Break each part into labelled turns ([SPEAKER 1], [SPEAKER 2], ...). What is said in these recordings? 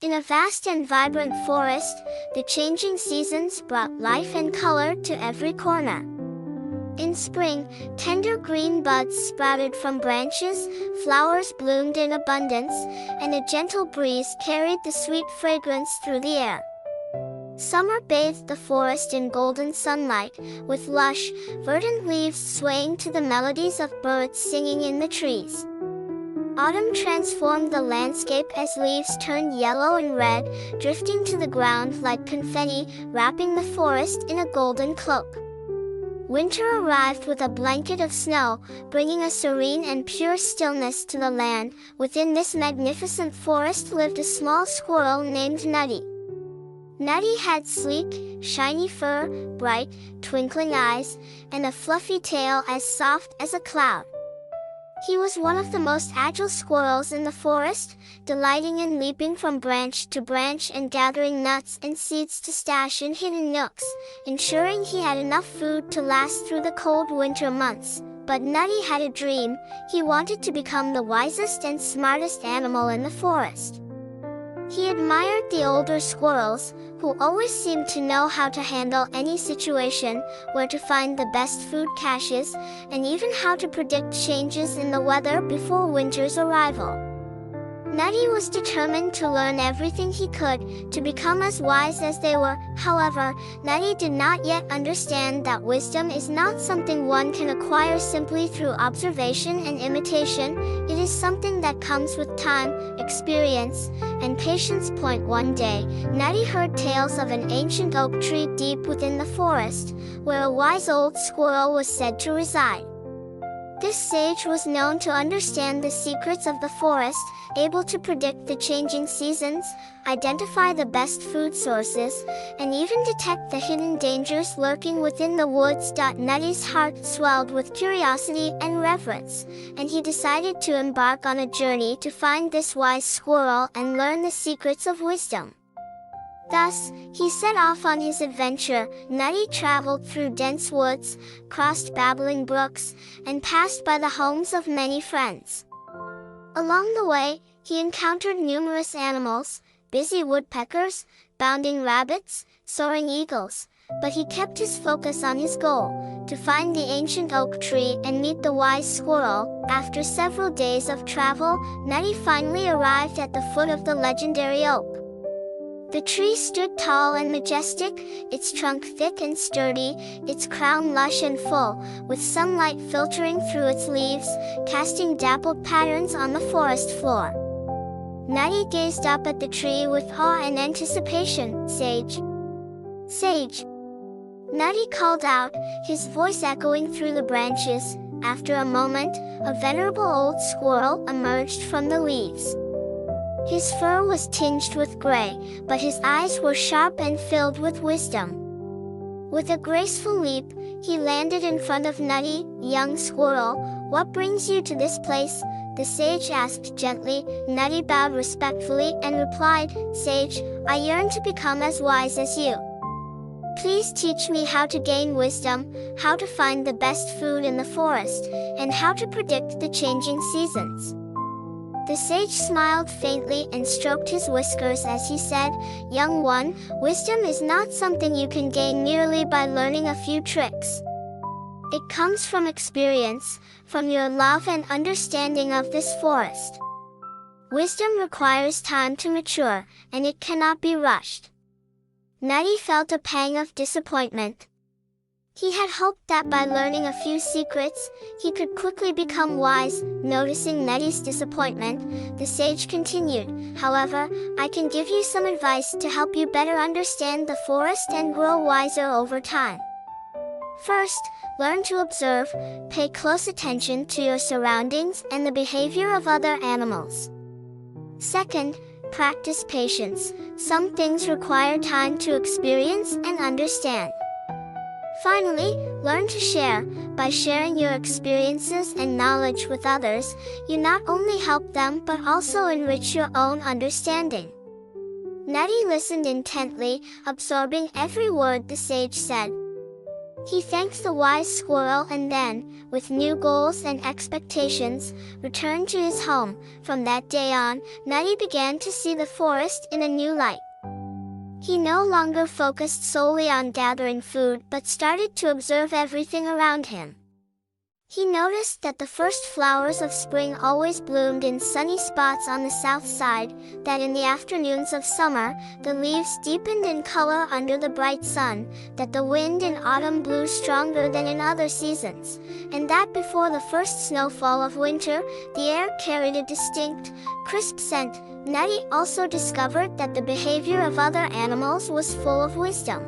[SPEAKER 1] In a vast and vibrant forest, the changing seasons brought life and color to every corner. In spring, tender green buds sprouted from branches, flowers bloomed in abundance, and a gentle breeze carried the sweet fragrance through the air. Summer bathed the forest in golden sunlight, with lush, verdant leaves swaying to the melodies of birds singing in the trees. Autumn transformed the landscape as leaves turned yellow and red, drifting to the ground like confetti, wrapping the forest in a golden cloak. Winter arrived with a blanket of snow, bringing a serene and pure stillness to the land. Within this magnificent forest lived a small squirrel named Nutty. Nutty had sleek, shiny fur, bright, twinkling eyes, and a fluffy tail as soft as a cloud. He was one of the most agile squirrels in the forest, delighting in leaping from branch to branch and gathering nuts and seeds to stash in hidden nooks, ensuring he had enough food to last through the cold winter months. But Nutty had a dream. He wanted to become the wisest and smartest animal in the forest. He admired the older squirrels, who always seemed to know how to handle any situation, where to find the best food caches, and even how to predict changes in the weather before winter's arrival. Nutty was determined to learn everything he could, to become as wise as they were. However, Nutty did not yet understand that wisdom is not something one can acquire simply through observation and imitation. It is something that comes with time, experience, and patience. One day, Nutty heard tales of an ancient oak tree deep within the forest, where a wise old squirrel was said to reside. This sage was known to understand the secrets of the forest, able to predict the changing seasons, identify the best food sources, and even detect the hidden dangers lurking within the woods. Nutty's heart swelled with curiosity and reverence, and he decided to embark on a journey to find this wise squirrel and learn the secrets of wisdom. Thus, he set off on his adventure. Nutty traveled through dense woods, crossed babbling brooks, and passed by the homes of many friends. Along the way, he encountered numerous animals, busy woodpeckers, bounding rabbits, soaring eagles, but he kept his focus on his goal, to find the ancient oak tree and meet the wise squirrel. After several days of travel, Nutty finally arrived at the foot of the legendary oak. The tree stood tall and majestic, its trunk thick and sturdy, its crown lush and full, with sunlight filtering through its leaves, casting dappled patterns on the forest floor. Nutty gazed up at the tree with awe and anticipation. "Sage! Sage!" Nutty called out, his voice echoing through the branches. After a moment, a venerable old squirrel emerged from the leaves. His fur was tinged with gray, but his eyes were sharp and filled with wisdom. With a graceful leap, he landed in front of Nutty. "Young squirrel, what brings you to this place?" the sage asked gently. Nutty bowed respectfully and replied, "Sage, I yearn to become as wise as you. Please teach me how to gain wisdom, how to find the best food in the forest, and how to predict the changing seasons." The sage smiled faintly and stroked his whiskers as he said, "Young one, wisdom is not something you can gain merely by learning a few tricks. It comes from experience, from your love and understanding of this forest. Wisdom requires time to mature, and it cannot be rushed." Nutty felt a pang of disappointment. He had hoped that by learning a few secrets, he could quickly become wise. Noticing Nutty's disappointment, the sage continued, "However, I can give you some advice to help you better understand the forest and grow wiser over time. First, learn to observe, pay close attention to your surroundings and the behavior of other animals. Second, practice patience. Some things require time to experience and understand. Finally, learn to share. By sharing your experiences and knowledge with others, you not only help them but also enrich your own understanding." Nutty listened intently, absorbing every word the sage said. He thanks the wise squirrel and then, with new goals and expectations, returned to his home. From that day on, Nutty began to see the forest in a new light. He no longer focused solely on gathering food but started to observe everything around him. He noticed that the first flowers of spring always bloomed in sunny spots on the south side, that in the afternoons of summer, the leaves deepened in color under the bright sun, that the wind in autumn blew stronger than in other seasons, and that before the first snowfall of winter, the air carried a distinct, crisp scent. Nutty also discovered that the behavior of other animals was full of wisdom.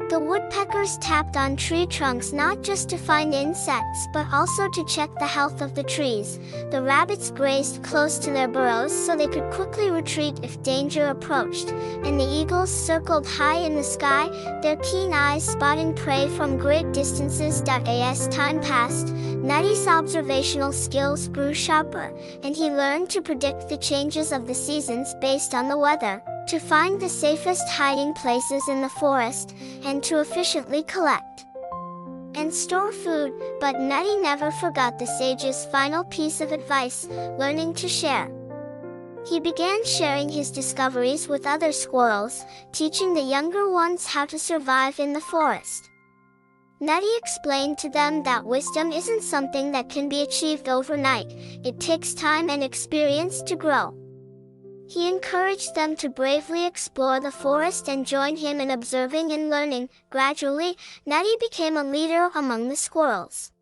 [SPEAKER 1] The woodpeckers tapped on tree trunks not just to find insects but also to check the health of the trees. The rabbits grazed close to their burrows so they could quickly retreat if danger approached, and the eagles circled high in the sky, their keen eyes spotting prey from great distances. As time passed, Nutty's observational skills grew sharper, and he learned to predict the changes of the seasons based on the weather, to find the safest hiding places in the forest, and to efficiently collect and store food. But Nutty never forgot the sage's final piece of advice: learning to share. He began sharing his discoveries with other squirrels, teaching the younger ones how to survive in the forest. Nutty explained to them that wisdom isn't something that can be achieved overnight. It takes time and experience to grow. He encouraged them to bravely explore the forest and join him in observing and learning. Gradually, Nutty became a leader among the squirrels.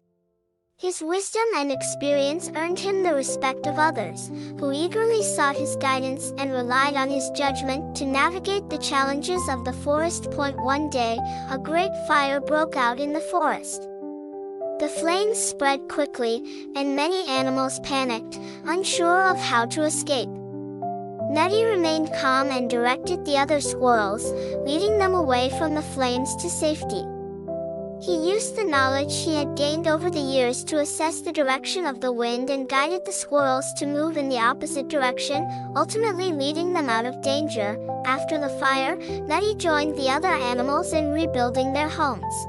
[SPEAKER 1] His wisdom and experience earned him the respect of others, who eagerly sought his guidance and relied on his judgment to navigate the challenges of the forest. One day, a great fire broke out in the forest. The flames spread quickly, and many animals panicked, unsure of how to escape. Nutty remained calm and directed the other squirrels, leading them away from the flames to safety. He used the knowledge he had gained over the years to assess the direction of the wind and guided the squirrels to move in the opposite direction, ultimately leading them out of danger. After the fire, Nutty joined the other animals in rebuilding their homes.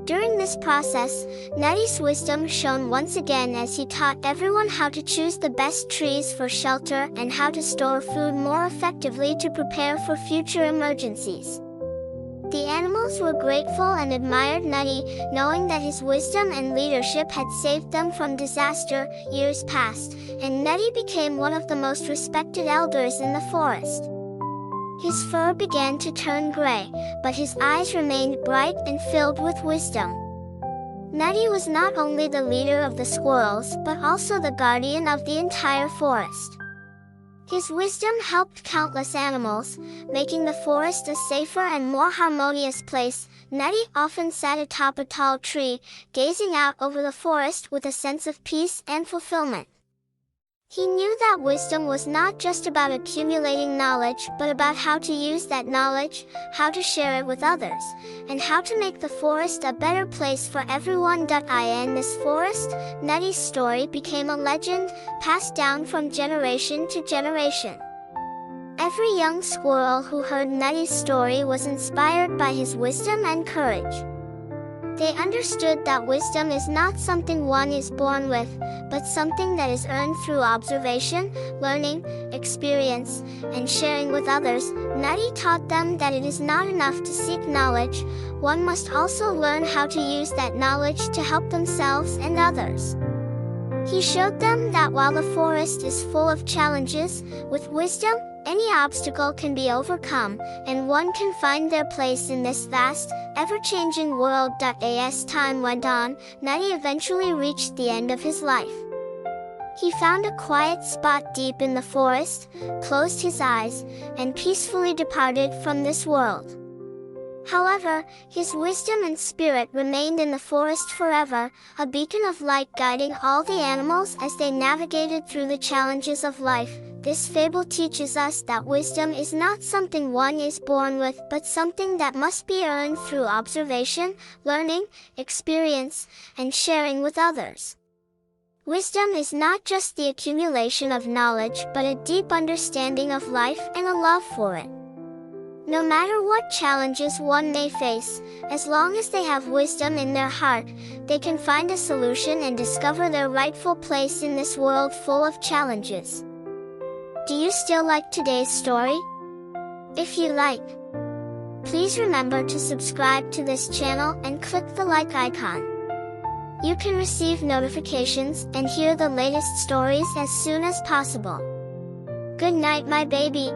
[SPEAKER 1] During this process, Nutty's wisdom shone once again as he taught everyone how to choose the best trees for shelter and how to store food more effectively to prepare for future emergencies. The animals were grateful and admired Nutty, knowing that his wisdom and leadership had saved them from disaster. Years passed, and Nutty became one of the most respected elders in the forest. His fur began to turn gray, but his eyes remained bright and filled with wisdom. Nutty was not only the leader of the squirrels but also the guardian of the entire forest. His wisdom helped countless animals, making the forest a safer and more harmonious place. Nutty often sat atop a tall tree, gazing out over the forest with a sense of peace and fulfillment. He knew that wisdom was not just about accumulating knowledge but about how to use that knowledge, how to share it with others, and how to make the forest a better place for everyone. In this forest, Nutty's story became a legend, passed down from generation to generation. Every young squirrel who heard Nutty's story was inspired by his wisdom and courage. They understood that wisdom is not something one is born with, but something that is earned through observation, learning, experience, and sharing with others. Nutty taught them that it is not enough to seek knowledge, one must also learn how to use that knowledge to help themselves and others. He showed them that while the forest is full of challenges, with wisdom, any obstacle can be overcome, and one can find their place in this vast, ever-changing world. As time went on, Nutty eventually reached the end of his life. He found a quiet spot deep in the forest, closed his eyes, and peacefully departed from this world. However, his wisdom and spirit remained in the forest forever, a beacon of light guiding all the animals as they navigated through the challenges of life. This fable teaches us that wisdom is not something one is born with, but something that must be earned through observation, learning, experience, and sharing with others. Wisdom is not just the accumulation of knowledge, but a deep understanding of life and a love for it. No matter what challenges one may face, as long as they have wisdom in their heart, they can find a solution and discover their rightful place in this world full of challenges. Do you still like today's story? If you like, please remember to subscribe to this channel and click the like icon. You can receive notifications and hear the latest stories as soon as possible. Good night, my baby.